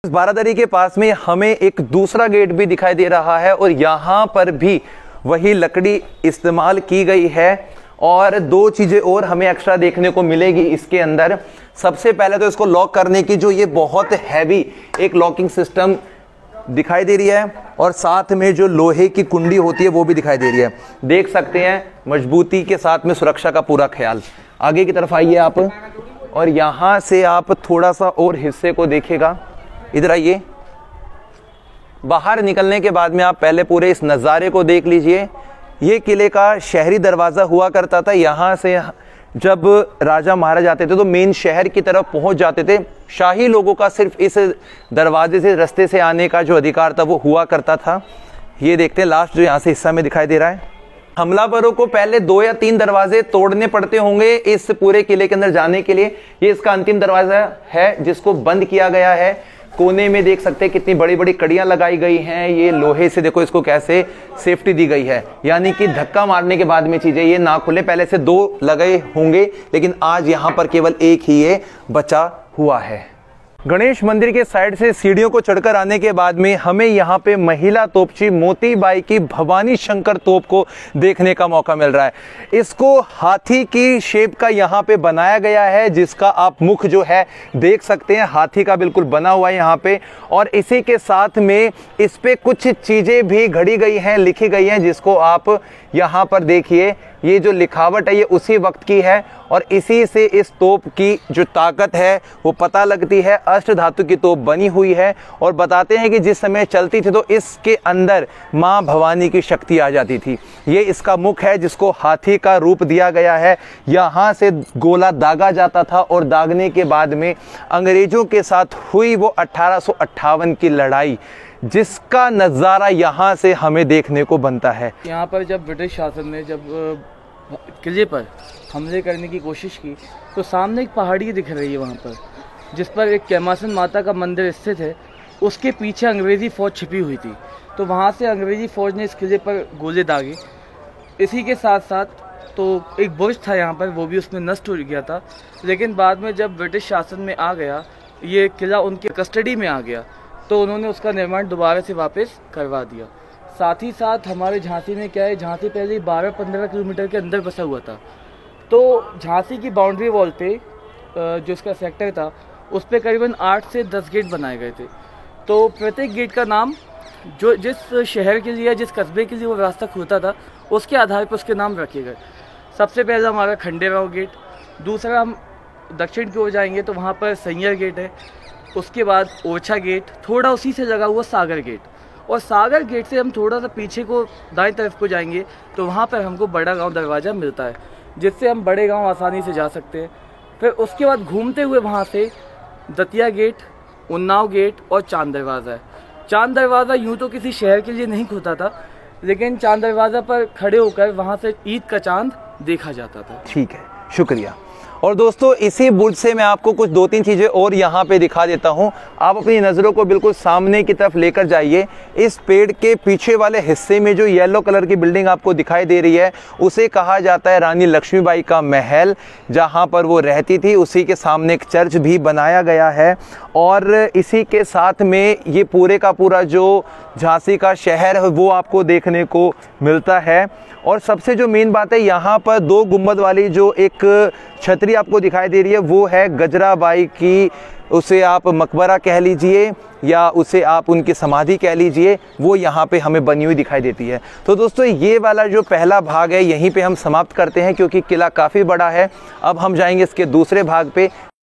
बारादरी के पास में हमें एक दूसरा गेट भी दिखाई दे रहा है और यहाँ पर भी वही लकड़ी इस्तेमाल की गई है। और दो चीज़ें और हमें एक्स्ट्रा देखने को मिलेगी इसके अंदर। सबसे पहले तो इसको लॉक करने की जो ये बहुत हैवी एक लॉकिंग सिस्टम दिखाई दे रही है और साथ में जो लोहे की कुंडी होती है वो भी दिखाई दे रही है। देख सकते हैं मजबूती के साथ में सुरक्षा का पूरा ख्याल। आगे की तरफ आइए आप और यहाँ से आप थोड़ा सा और हिस्से को देखिएगा। इधर आइए। बाहर निकलने के बाद में आप पहले पूरे इस नज़ारे को देख लीजिए। ये किले का शहरी दरवाज़ा हुआ करता था। यहाँ से जब राजा महाराज आते थे तो मेन शहर की तरफ पहुँच जाते थे। शाही लोगों का सिर्फ इस दरवाजे से रास्ते से आने का जो अधिकार था वो हुआ करता था। ये देखते हैं लास्ट जो यहाँ से हिस्सा में दिखाई दे रहा है। हमलावरों को पहले 2 या 3 दरवाजे तोड़ने पड़ते होंगे इस पूरे किले के अंदर जाने के लिए। ये इसका अंतिम दरवाज़ा है जिसको बंद किया गया है। कोने में देख सकते हैं कितनी बड़ी बड़ी कड़ियां लगाई गई हैं। ये लोहे से देखो इसको कैसे सेफ्टी दी गई है, यानी कि धक्का मारने के बाद में चीजें ये ना खुले। पहले से 2 लगे होंगे लेकिन आज यहाँ पर केवल एक ही ये बचा हुआ है। गणेश मंदिर के साइड से सीढ़ियों को चढ़कर आने के बाद में हमें यहाँ पे महिला तोपची मोतीबाई की भवानी शंकर तोप को देखने का मौका मिल रहा है। इसको हाथी की शेप का यहाँ पे बनाया गया है, जिसका आप मुख जो है देख सकते हैं हाथी का बिल्कुल बना हुआ है यहाँ पे। और इसी के साथ में इस पे कुछ चीज़ें भी घड़ी गई हैं, लिखी गई हैं, जिसको आप यहाँ पर देखिए। ये जो लिखावट है ये उसी वक्त की है और इसी से इस तोप की जो ताकत है वो पता लगती है। अष्ट धातु की तोप बनी हुई है और बताते हैं कि जिस समय चलती थी तो इसके अंदर माँ भवानी की शक्ति आ जाती थी। ये इसका मुख है जिसको हाथी का रूप दिया गया है। यहाँ से गोला दागा जाता था और दागने के बाद में अंग्रेजों के साथ हुई वो 1858 की लड़ाई, जिसका नज़ारा यहाँ से हमें देखने को बनता है। यहाँ पर जब ब्रिटिश शासन ने जब किले पर हमले करने की कोशिश की तो सामने एक पहाड़ी दिख रही है वहाँ पर, जिस पर एक कैमासन माता का मंदिर स्थित है। उसके पीछे अंग्रेज़ी फ़ौज छिपी हुई थी, तो वहाँ से अंग्रेज़ी फ़ौज ने इस किले पर गोले दागे। इसी के साथ साथ तो एक बुर्ज था यहाँ पर, वो भी उसमें नष्ट हो गया था। लेकिन बाद में जब ब्रिटिश शासन में आ गया, ये किला उनके कस्टडी में आ गया, तो उन्होंने उसका निर्माण दोबारा से वापस करवा दिया। साथ ही साथ हमारे झांसी में क्या है, झांसी पहले 12-15 किलोमीटर के अंदर बसा हुआ था। तो झांसी की बाउंड्री वॉल पे जो इसका सेक्टर था उस पे करीबन 8 से 10 गेट बनाए गए थे। तो प्रत्येक गेट का नाम जो जिस शहर के लिए या जिस कस्बे के लिए वो रास्ता खुलता था उसके आधार पर उसके नाम रखे गए। सबसे पहला हमारा खंडेराव गेट, दूसरा हम दक्षिण की ओर जाएंगे तो वहाँ पर सैयर गेट है, उसके बाद ओरछा गेट, थोड़ा उसी से लगा हुआ सागर गेट, और सागर गेट से हम थोड़ा सा पीछे को दाएं तरफ को जाएंगे तो वहाँ पर हमको बड़ा गांव दरवाज़ा मिलता है, जिससे हम बड़े गांव आसानी से जा सकते हैं। फिर उसके बाद घूमते हुए वहाँ से दतिया गेट, उन्नाव गेट और चांद दरवाज़ा है। चांद दरवाज़ा यूँ तो किसी शहर के लिए नहीं खुलता था, लेकिन चांद दरवाज़ा पर खड़े होकर वहाँ से ईद का चांद देखा जाता था। ठीक है, शुक्रिया। और दोस्तों इसी बुर्ज से मैं आपको कुछ 2-3 चीज़ें और यहाँ पे दिखा देता हूँ। आप अपनी नज़रों को बिल्कुल सामने की तरफ लेकर जाइए। इस पेड़ के पीछे वाले हिस्से में जो येलो कलर की बिल्डिंग आपको दिखाई दे रही है उसे कहा जाता है रानी लक्ष्मीबाई का महल, जहाँ पर वो रहती थी। उसी के सामने एक चर्च भी बनाया गया है और इसी के साथ में ये पूरे का पूरा जो झांसी का शहर है वो आपको देखने को मिलता है। और सबसे जो मेन बात है, यहाँ पर 2 गुंबद वाली जो एक छतरी आपको दिखाई दे रही है वो है गजराबाई की, उसे आप मकबरा कह लीजिए या उसे आप उनकी समाधि कह लीजिए, वो यहाँ पे हमें बनी हुई दिखाई देती है। तो दोस्तों ये वाला जो पहला भाग है यहीं पे हम समाप्त करते हैं क्योंकि किला काफ़ी बड़ा है। अब हम जाएंगे इसके दूसरे भाग पे,